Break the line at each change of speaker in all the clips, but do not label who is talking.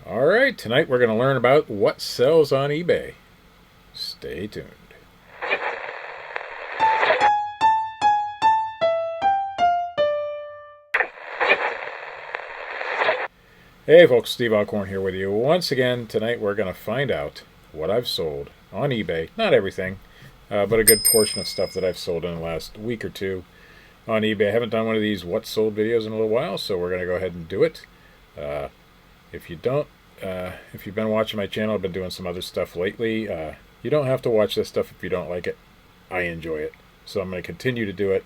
Alright, tonight we're going to learn about what sells on eBay. Stay tuned. Hey folks, Steve Alcorn here with you. Once again, tonight we're going to find out what I've sold on eBay. Not everything, but a good portion of stuff that I've sold in the last week or two on eBay. I haven't done one of these what sold videos in a little while, so we're going to go ahead and do it. If you've been watching my channel, I've been doing some other stuff lately. You don't have to watch this stuff if you don't like it. I enjoy it, so I'm going to continue to do it.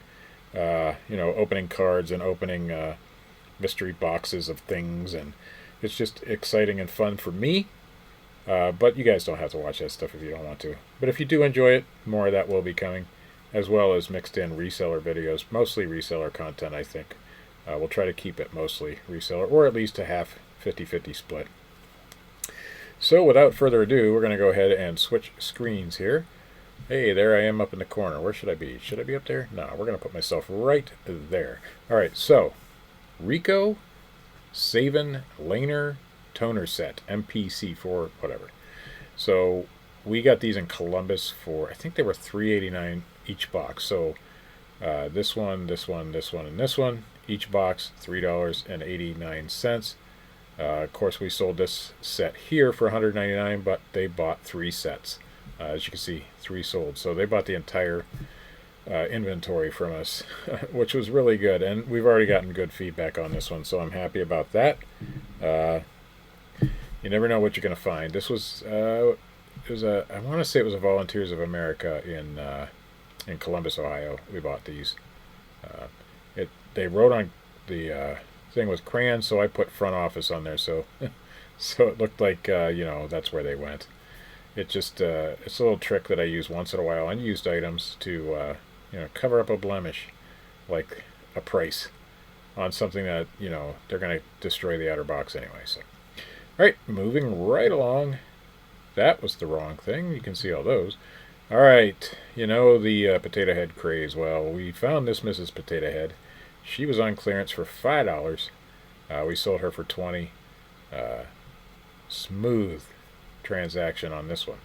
Opening cards and opening mystery boxes of things, and it's just exciting and fun for me. But you guys don't have to watch that stuff if you don't want to. But if you do enjoy it, more of that will be coming, as well as mixed in reseller videos, mostly reseller content, I think. We'll try to keep it mostly reseller, or at least a half 50-50 split. So without further ado, we're going to go ahead and switch screens here. Hey, there I am up in the corner. Where should I be? Should I be up there? No, we're going to put myself right there. All right, so Rico Savin Laner Toner Set, MPC4, whatever. So we got these in Columbus for, I think they were $3.89 each box. So this one, this one, this one, and this one, each box $3.89. Of course, we sold this set here for $199, but they bought 3 sets. As you can see, 3 sold. So they bought the entire inventory from us, which was really good. And we've already gotten good feedback on this one, so I'm happy about that. You never know what you're going to find. This was, I want to say it was a Volunteers of America in Columbus, Ohio. We bought these. They wrote on the thing with crayons, so I put front office on there, so so it looked like that's where they went. It's a little trick that I use once in a while on used items to cover up a blemish, like a price on something that they're going to destroy the outer box anyway. So all right, moving right along. That was the wrong thing. You can see all those. All right, the potato head craze. Well, we found this Mrs. Potato Head. She was on clearance for $5. We sold her for $20. Smooth transaction on this one.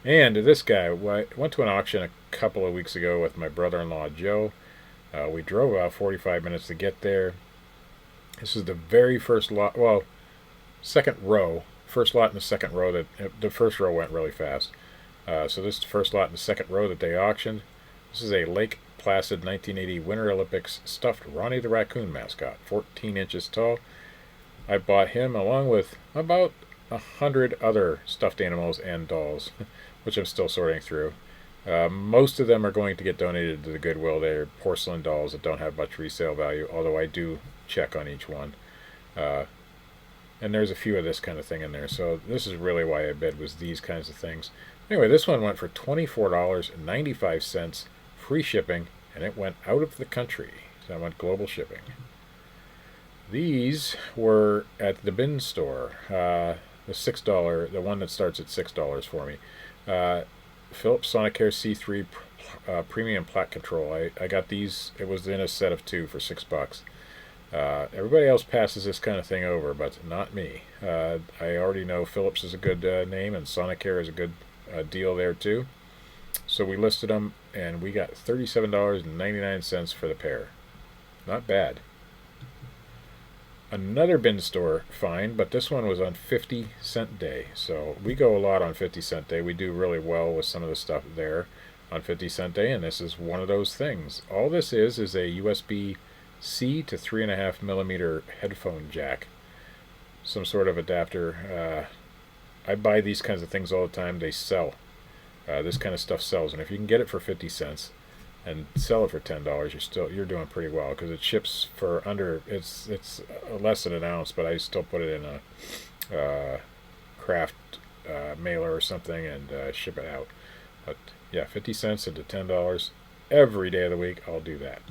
And this guy, I went to an auction a couple of weeks ago with my brother-in-law Joe. We drove about 45 minutes to get there. This is the very first lot, well, second row. First lot in the second row. The first row went really fast. So this is the first lot in the second row that they auctioned. This is a Lake Placid 1980 Winter Olympics stuffed Ronnie the Raccoon mascot, 14 inches tall. I bought him along with about 100 other stuffed animals and dolls, which I'm still sorting through. Most of them are going to get donated to the Goodwill. They're porcelain dolls that don't have much resale value, although I do check on each one. And there's a few of this kind of thing in there, so this is really why I bid, was these kinds of things. Anyway, this one went for $24.95, free shipping, and it went out of the country. So I went global shipping. These were at the bin store. The $6, the one that starts at $6 for me. Philips Sonicare C3 Premium Plaque Control. I got these. It was in a set of 2 for $6. Everybody else passes this kind of thing over, but not me. I already know Philips is a good name, and Sonicare is a good deal there too. So we listed them, and we got $37.99 for the pair. Not bad. Another bin store find, but this one was on 50-cent day. So we go a lot on 50-cent day. We do really well with some of the stuff there on 50-cent day, and this is one of those things. All this is a USB-C to 3.5 millimeter headphone jack. Some sort of adapter. I buy these kinds of things all the time. They sell. This kind of stuff sells, and if you can get it for 50 cents and sell it for $10, you're doing pretty well, because it ships for under, it's less than an ounce, but I still put it in a craft mailer or something and ship it out. But yeah, 50 cents into $10 every day of the week, I'll do that.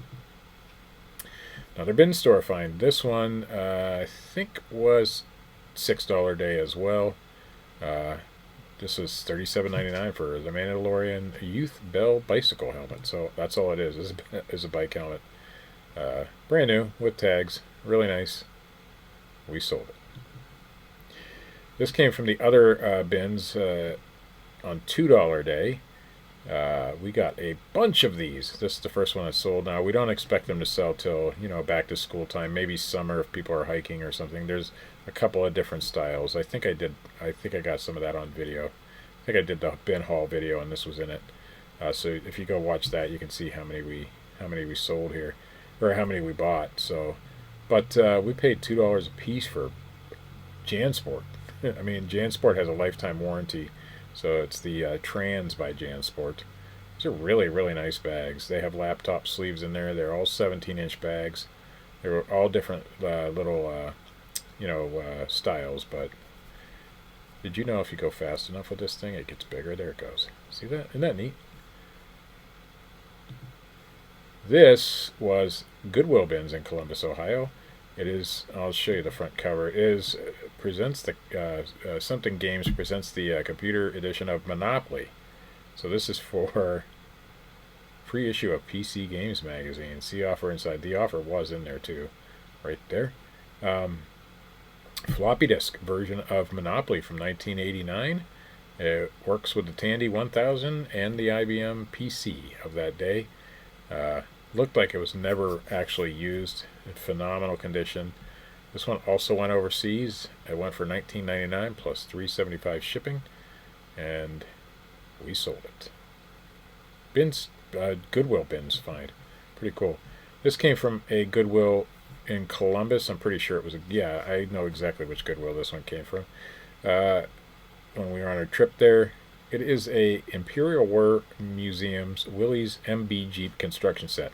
Another bin store find. This one I think was $6 day as well. This is $37.99 for the Mandalorian Youth Bell bicycle helmet. So that's all it is a bike helmet. Brand new with tags. Really nice. we sold it. This came from the other bins on $2 day. We got a bunch of these. This is the first one I sold. Now, we don't expect them to sell till, back to school time, maybe summer if people are hiking or something. There's a couple of different styles. I think I got some of that on video. I think I did the bin haul video and this was in it. So if you go watch that, you can see how many we sold here, or how many we bought. So, but we paid $2 a piece for JanSport. I mean, JanSport has a lifetime warranty, so it's the Trans by JanSport. These are really, really nice bags. They have laptop sleeves in there. They're all 17-inch bags. They're all different little, styles, but did you know if you go fast enough with this thing, it gets bigger? There it goes. See that? Isn't that neat? This was Goodwill bins in Columbus, Ohio. It is, I'll show you the front cover, presents the, Something Games presents the computer edition of Monopoly. So this is for free issue of PC Games magazine. See offer inside. The offer was in there too, right there. Floppy disk version of Monopoly from 1989. It works with the Tandy 1000 and the IBM PC of that day. Looked like it was never actually used. In phenomenal condition. This one also went overseas. It went for $19.99 plus $3.75 shipping, and we sold it. Bins, Goodwill bins find. Pretty cool. This came from a Goodwill in Columbus. I'm pretty sure it was I know exactly which Goodwill this one came from. When we were on our trip there. It is a Imperial War Museum's Willys MB Jeep construction set.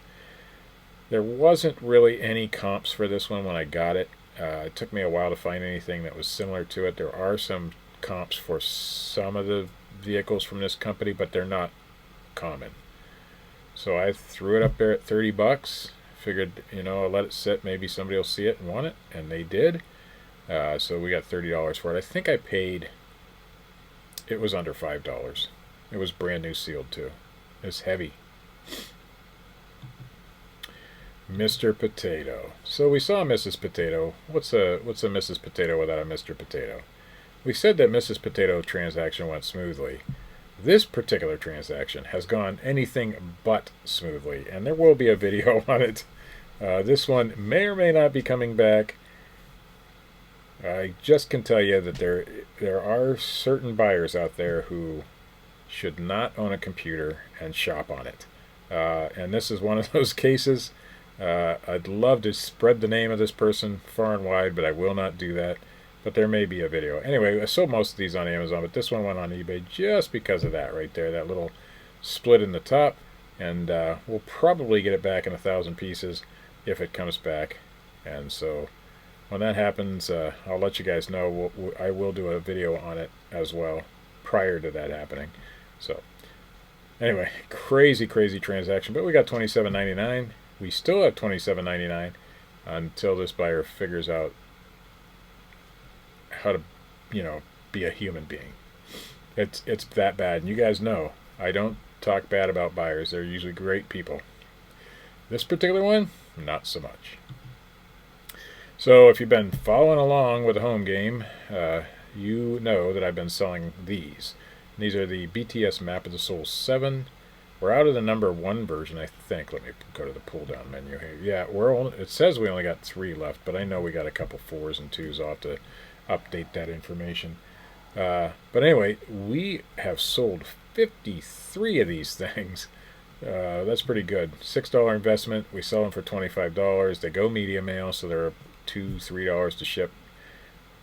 There wasn't really any comps for this one when I got it. It took me a while to find anything that was similar to it. There are some comps for some of the vehicles from this company, but they're not common. So I threw it up there at $30. Figured, I'll let it sit. Maybe somebody will see it and want it, and they did. So we got $30 for it. I think I paid... It was under $5. It was brand new sealed too. It's heavy. Mr. Potato. So we saw Mrs. Potato. What's a Mrs. Potato without a Mr. Potato? We said that Mrs. Potato transaction went smoothly. This particular transaction has gone anything but smoothly, and there will be a video on it. This one may or may not be coming back. I just can tell you that there are certain buyers out there who should not own a computer and shop on it. And this is one of those cases. I'd love to spread the name of this person far and wide, but I will not do that. But there may be a video. Anyway, I sold most of these on Amazon, but this one went on eBay just because of that right there, that little split in the top. And we'll probably get it back in 1,000 pieces if it comes back. And so when that happens, I'll let you guys know. I will do a video on it as well prior to that happening. So anyway, crazy transaction. But we got $27.99. We still have $27.99 until this buyer figures out how to, be a human being. It's that bad. And you guys know, I don't talk bad about buyers. They're usually great people. This particular one, not so much. So if you've been following along with the home game, you know that I've been selling these. These are the BTS Map of the Soul 7. We're out of the number 1 version, I think. Let me go to the pull-down menu here. Yeah, it says we only got 3 left, but I know we got a couple 4s and 2s. I'll have to update that information. But anyway, we have sold 53 of these things. That's pretty good. $6 investment. We sell them for $25. They go media mail, so they're $2-3 to ship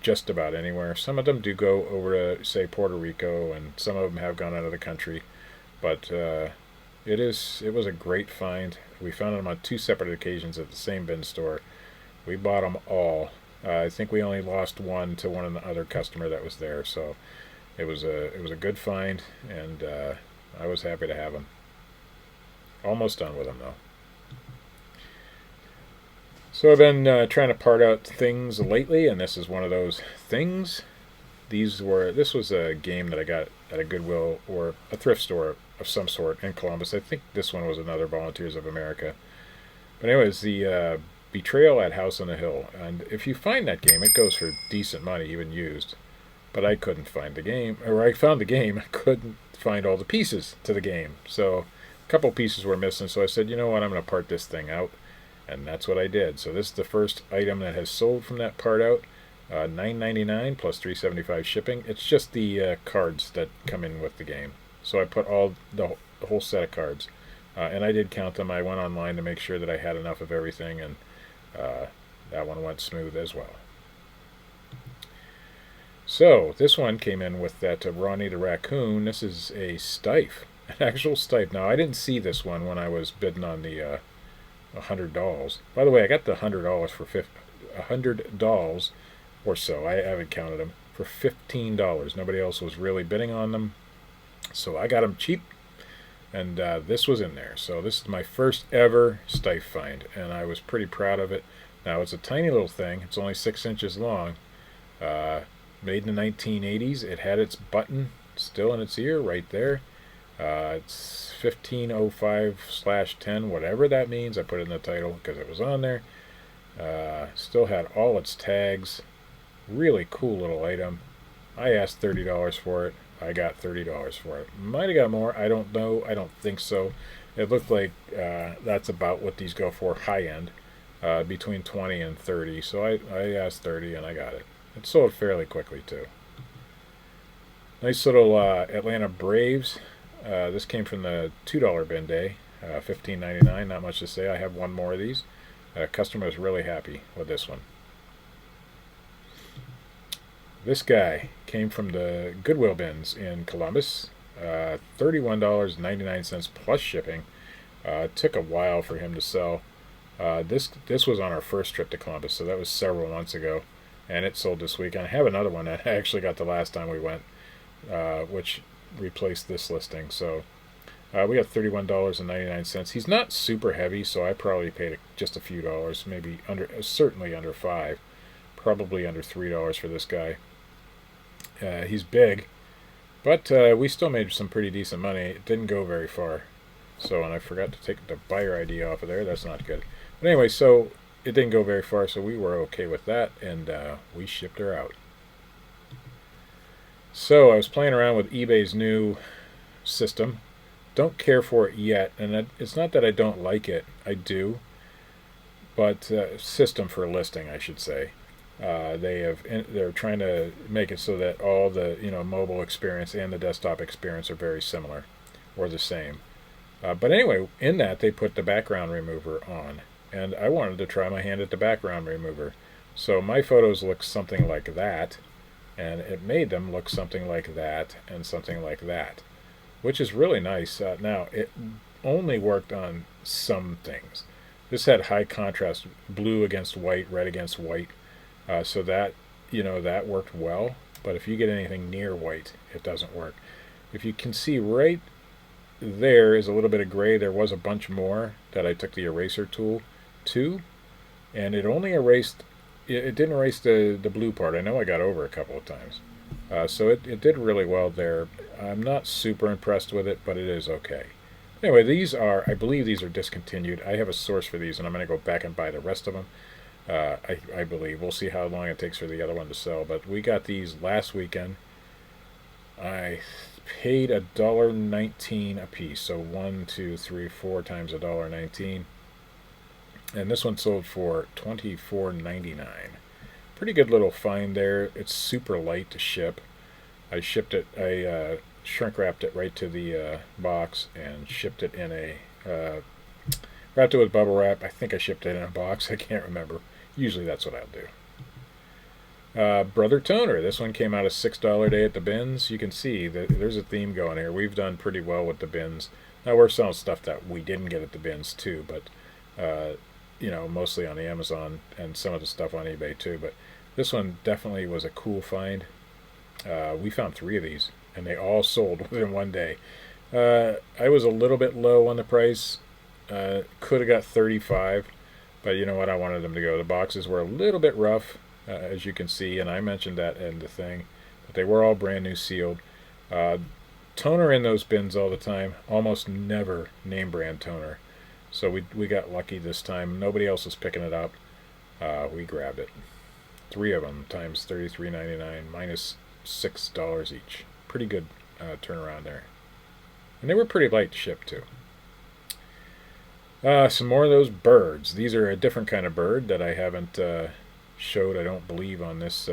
just about anywhere. Some of them do go over to, say, Puerto Rico, and some of them have gone out of the country. But it was a great find. We found them on 2 separate occasions at the same bin store. We bought them all. I think we only lost one to one of the other customer that was there. So it was a good find, and I was happy to have them. Almost done with them though. So I've been trying to part out things lately, and this is one of those things. This was a game that I got at a Goodwill or a thrift store of some sort in Columbus. I think this one was another Volunteers of America. But anyways, the Betrayal at House on the Hill. And if you find that game, it goes for decent money, even used. But I couldn't find the game, or I found the game, I couldn't find all the pieces to the game. So a couple pieces were missing, so I said, you know what, I'm going to part this thing out. And that's what I did. So this is the first item that has sold from that part out. $9.99 plus $3.75 shipping. It's just the cards that come in with the game. So I put all the whole set of cards. And I did count them. I went online to make sure that I had enough of everything, and that one went smooth as well. So this one came in with that Ronnie the Raccoon. This is a Stife, an actual Stife. Now I didn't see this one when I was bidding on the $100. By the way, I got the $100 for $100 or so. I haven't counted them for $15. Nobody else was really bidding on them, so I got them cheap. And this was in there. So this is my first ever Stife find, and I was pretty proud of it. Now it's a tiny little thing. It's only 6 inches long. Made in the 1980s. It had its button still in its ear right there. It's 1505/10, whatever that means. I put it in the title because it was on there. Still had all its tags. Really cool little item. I asked $30 for it. I got $30 for it. Might have got more. I don't know. I don't think so. It looked like that's about what these go for, high end, between 20 and 30. So I asked 30 and I got it. It sold fairly quickly too. Nice little Atlanta Braves. This came from the $2 bin day, $15.99. Not much to say. I have one more of these. Customer was really happy with this one. This guy came from the Goodwill bins in Columbus. $31.99 plus shipping. It took a while for him to sell. This was on our first trip to Columbus, so that was several months ago, and it sold this week. And I have another one that I actually got the last time we went, which replaced this listing. So we got $31.99. He's not super heavy, so I probably paid just a few dollars, maybe certainly under $5, probably under $3 for this guy. He's big, but we still made some pretty decent money. It didn't go very far. So, and I forgot to take the buyer ID off of there. That's not good. But anyway, so it didn't go very far, so we were okay with that, and we shipped her out. So I was playing around with eBay's new system. Don't care for it yet, and it's not that I don't like it. I do. But system for listing, I should say. They're trying to make it so that all the mobile experience and the desktop experience are very similar or the same. But anyway, in that they put the background remover on, and I wanted to try my hand at the background remover. So my photos look something like that, and it made them look something like that and something like that, which is really nice. Now it only worked on some things. This had high contrast, blue against white, red against white. So that, that worked well. But if you get anything near white, it doesn't work. If you can see right there is a little bit of gray. There was a bunch more that I took the eraser tool to. And it only erased, it didn't erase the blue part. I know I got over a couple of times. So it did really well there. I'm not super impressed with it, but it is okay. Anyway, I believe these are discontinued. I have a source for these, and I'm going to go back and buy the rest of them. I believe. We'll see how long it takes for the other one to sell. But we got these last weekend. I paid $1.19 a piece. So 1, 2, 3, 4 times $1.19. And this one sold for $24.99. Pretty good little find there. It's super light to ship. I shipped it. I shrink wrapped it right to the box and shipped it in a wrapped it with bubble wrap. I think I shipped it in a box. I can't remember. Usually that's what I'll do. Brother Toner. This one came out a $6 day at the bins. You can see that there's a theme going here. We've done pretty well with the bins. Now we're selling stuff that we didn't get at the bins too, but mostly on the Amazon and some of the stuff on eBay too. But this one definitely was a cool find. We found 3 of these, and they all sold within one day. I was a little bit low on the price. Could have got 35, but you know what? I wanted them to go. The boxes were a little bit rough, as you can see, and I mentioned that in the thing. But they were all brand new sealed. Toner in those bins all the time. Almost never name brand toner. So we got lucky this time. Nobody else was picking it up. We grabbed it. 3 of them times $33.99 minus $6 each. Pretty good turnaround there. And they were pretty light to ship too. Some more of those birds. These are a different kind of bird that I haven't showed, I don't believe, on this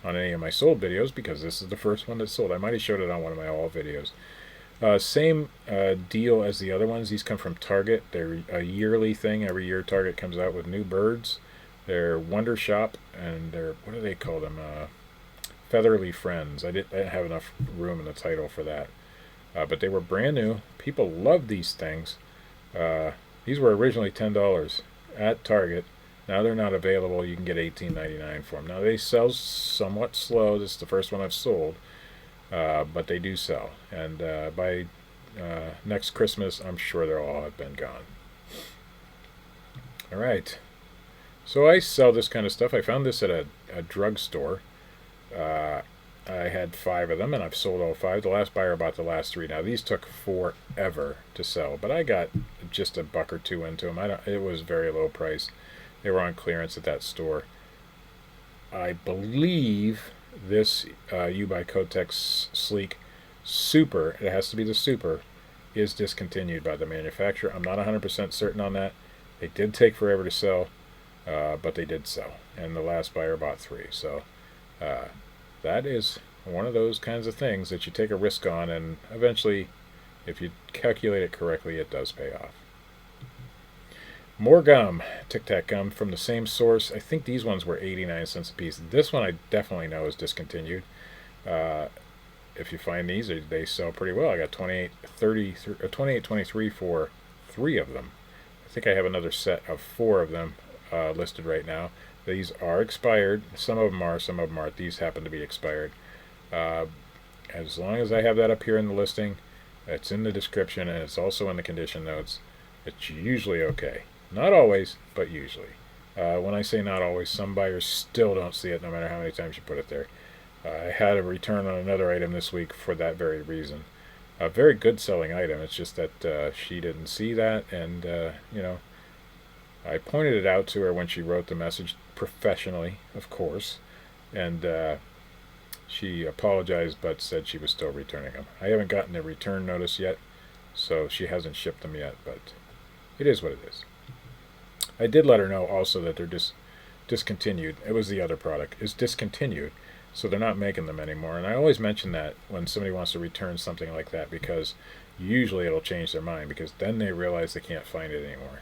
on any of my sold videos, because this is the first one that's sold. I might have showed it on one of my all videos. Same deal as the other ones. These come from Target. They're a yearly thing. Every year Target comes out with new birds. They're Wonder Shop, and they're, what do they call them? Featherly Friends. I didn't have enough room in the title for that. But they were brand new. People love these things. These were originally $10 at Target. Now they're not available. You can get $18.99 for them. Now they sell somewhat slow. This is the first one I've sold. But they do sell. And by next Christmas, I'm sure they'll all have been gone. All right. So I sell this kind of stuff. I found this at a drugstore. I had 5 of them, and I've sold all 5. The last buyer bought the last 3. Now these took forever to sell, but I got just $1 or $2 into them. It was very low price. They were on clearance at that store. I believe this U by Kotex Sleek Super, it has to be the Super, is discontinued by the manufacturer. I'm not 100% certain on that. They did take forever to sell, but they did sell, and the last buyer bought 3. So that is one of those kinds of things that you take a risk on, and eventually, if you calculate it correctly, it does pay off. More gum, Tic Tac Gum from the same source. I think these ones were 89 cents a piece. This one I definitely know is discontinued. If you find these, they sell pretty well. I got $28.23 for 3 of them. I think I have another set of 4 of them listed right now. These are expired. Some of them are, some of them aren't. These happen to be expired. As long as I have that up here in the listing, it's in the description, and it's also in the condition notes, it's usually okay. Not always, but usually. When I say not always, some buyers still don't see it no matter how many times you put it there. I had a return on another item this week for that very reason. A very good selling item. It's just that she didn't see that, and you know, I pointed it out to her when she wrote the message, professionally, of course, and she apologized but said she was still returning them. I haven't gotten a return notice yet, so she hasn't shipped them yet, but it is what it is. I did let her know also that they're discontinued. It was the other product is discontinued, so they're not making them anymore. And I always mention that when somebody wants to return something like that, because usually it'll change their mind, because then they realize they can't find it anymore.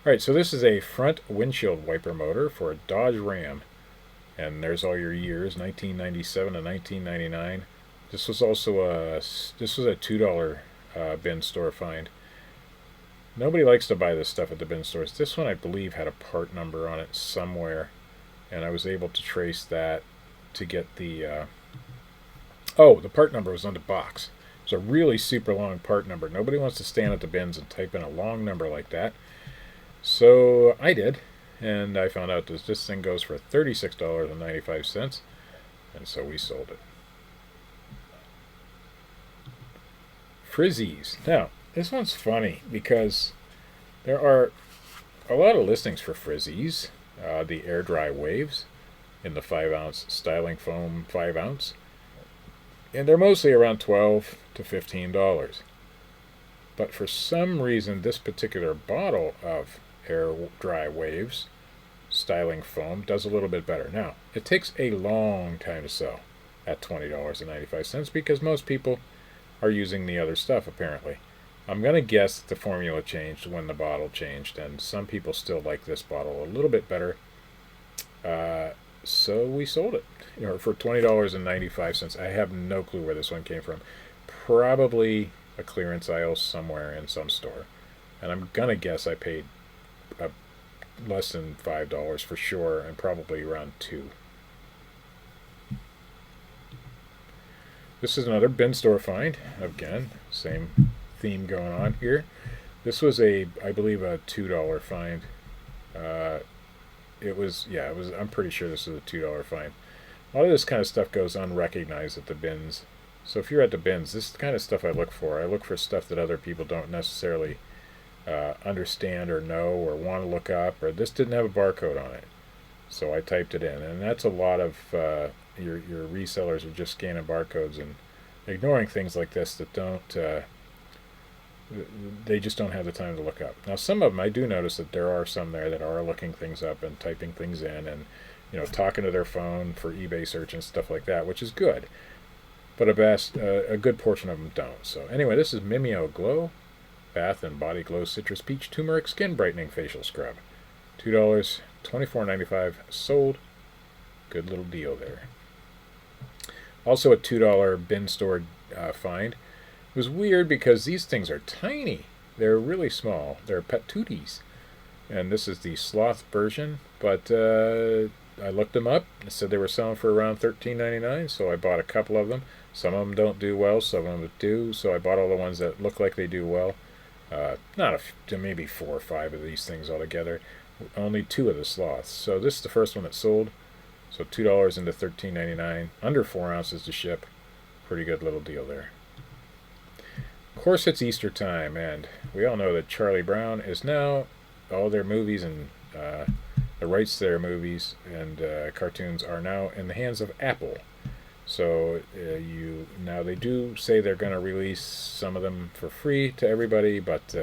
All right, so this is a front windshield wiper motor for a Dodge Ram, and there's all your years, 1997 to 1999. This was also a $2 bin store find. Nobody likes to buy this stuff at the bin stores. This one, I believe, had a part number on it somewhere, and I was able to trace that to get the the part number was on the box. It's a really super long part number. Nobody wants to stand at the bins and type in a long number like that. So I did, and I found out this thing goes for $36.95, and so we sold it. Frizzies. Now, this one's funny because there are a lot of listings for Frizzies. The air dry waves in the 5-ounce styling foam 5-ounce, and they're mostly around $12 to $15. But for some reason, this particular bottle of air dry waves styling foam does a little bit better. Now, it takes a long time to sell at $20.95 because most people are using the other stuff, apparently. I'm going to guess that the formula changed when the bottle changed, and some people still like this bottle a little bit better. So we sold it, for $20.95. I have no clue where this one came from. Probably a clearance aisle somewhere in some store. And I'm going to guess I paid less than $5 for sure, and probably around $2. This is another bin store find. Again, same theme going on here. This was I believe a $2 find. I'm pretty sure this is a $2 find. A lot of this kind of stuff goes unrecognized at the bins. So if you're at the bins, this is the kind of stuff I look for. I look for stuff that other people don't necessarily understand or know or want to look up, or this didn't have a barcode on it. So I typed it in, and that's a lot of your resellers are just scanning barcodes and ignoring things like this that don't they just don't have the time to look up. Now, some of them I do notice that there are some there that are looking things up and typing things in, and talking to their phone for eBay search and stuff like that, which is good. But a good portion of them don't. So anyway, this is Mimeo Glow Bath and Body Glow Citrus Peach Turmeric Skin Brightening Facial Scrub. $2, $24.95 sold. Good little deal there. Also a $2 bin store find. It was weird because these things are tiny. They're really small. They're patooties. And this is the Sloth version. But I looked them up. It said they were selling for around $13.99, so I bought a couple of them. Some of them don't do well, some of them do. So I bought all the ones that look like they do well. Maybe 4 or 5 of these things altogether. Only 2 of the Sloths. So this is the first one that sold. So $2 into $13.99. Under 4 ounces to ship. Pretty good little deal there. Of course, it's Easter time, and we all know that Charlie Brown is now, all their movies and the rights to their movies and cartoons are now in the hands of Apple. So now they do say they're going to release some of them for free to everybody, but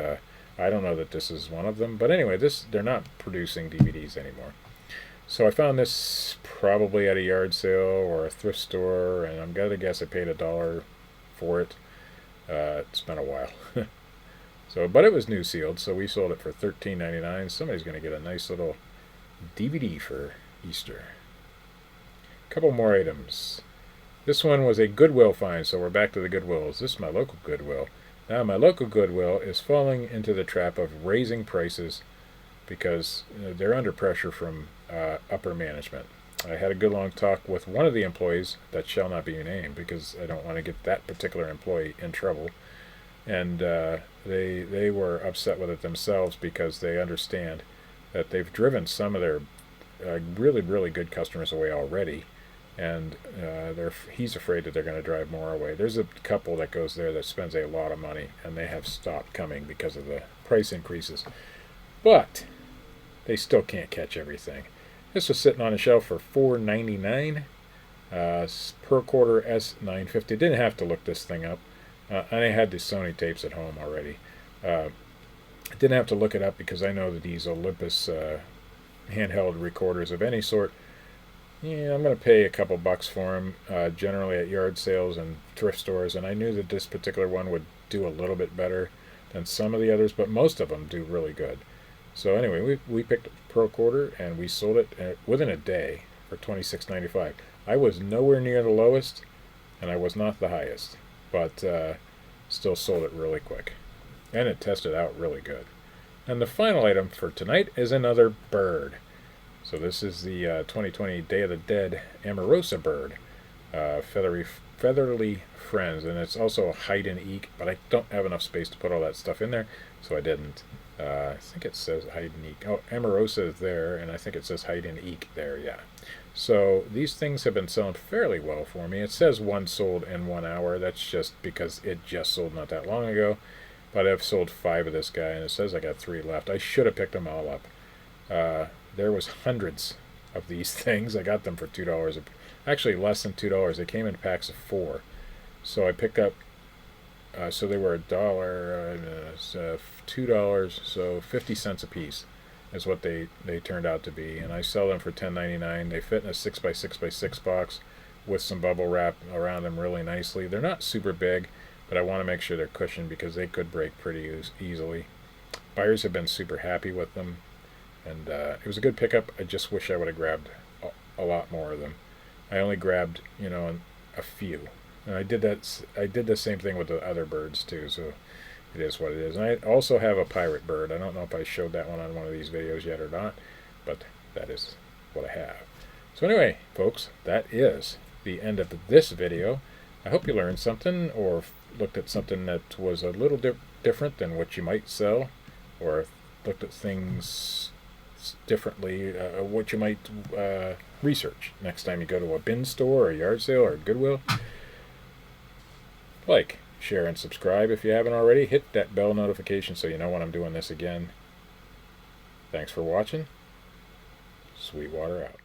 I don't know that this is one of them. But anyway, they're not producing DVDs anymore. So I found this probably at a yard sale or a thrift store, and I'm gonna guess I paid $1 for it. It's been a while. But it was new sealed, so we sold it for $13.99. Somebody's gonna get a nice little DVD for Easter. A couple more items. This one was a Goodwill find, so we're back to the Goodwills. This is my local Goodwill. Now, my local Goodwill is falling into the trap of raising prices because they're under pressure from upper management. I had a good long talk with one of the employees that shall not be named because I don't want to get that particular employee in trouble. And they were upset with it themselves because they understand that they've driven some of their really, really good customers away already. And he's afraid that they're going to drive more away. There's a couple that goes there that spends a lot of money, and they have stopped coming because of the price increases. But they still can't catch everything. This was sitting on a shelf for $4.99 per quarter S950. Didn't have to look this thing up. And I had the Sony tapes at home already. I didn't have to look it up because I know that these Olympus handheld recorders of any sort, yeah, I'm going to pay a couple bucks for them, generally at yard sales and thrift stores. And I knew that this particular one would do a little bit better than some of the others, but most of them do really good. So anyway, we picked a Pro Quarter and we sold it within a day for $26.95. I was nowhere near the lowest, and I was not the highest, but still sold it really quick. And it tested out really good. And the final item for tonight is another bird. So this is the 2020 Day of the Dead Amorosa bird, Featherly Friends, and it's also a hide and eek, but I don't have enough space to put all that stuff in there, so I didn't. I think it says hide and eek. Oh, Amorosa is there, and I think it says hide and eek there, yeah. So these things have been selling fairly well for me. It says one sold in 1 hour. That's just because it just sold not that long ago. But I've sold 5 of this guy, and it says I got 3 left. I should have picked them all up. There was hundreds of these things. I got them for $2. Actually, less than $2. They came in packs of 4. So I picked up, so they were $1, $2, so 50 cents a piece is what they turned out to be. And I sell them for $10.99. They fit in a 6x6x6 box with some bubble wrap around them really nicely. They're not super big, but I want to make sure they're cushioned because they could break pretty easily. Buyers have been super happy with them. And it was a good pickup. I just wish I would have grabbed a lot more of them. I only grabbed, a few. And I did the same thing with the other birds too, so it is what it is. And I also have a pirate bird. I don't know if I showed that one on one of these videos yet or not, but that is what I have. So anyway, folks, that is the end of this video. I hope you learned something or looked at something that was a little different than what you might sell, or looked at things differently, what you might research next time you go to a bin store or a yard sale or a Goodwill. Like, share, and subscribe if you haven't already. Hit that bell notification so you know when I'm doing this again. Thanks for watching. Sweetwater out.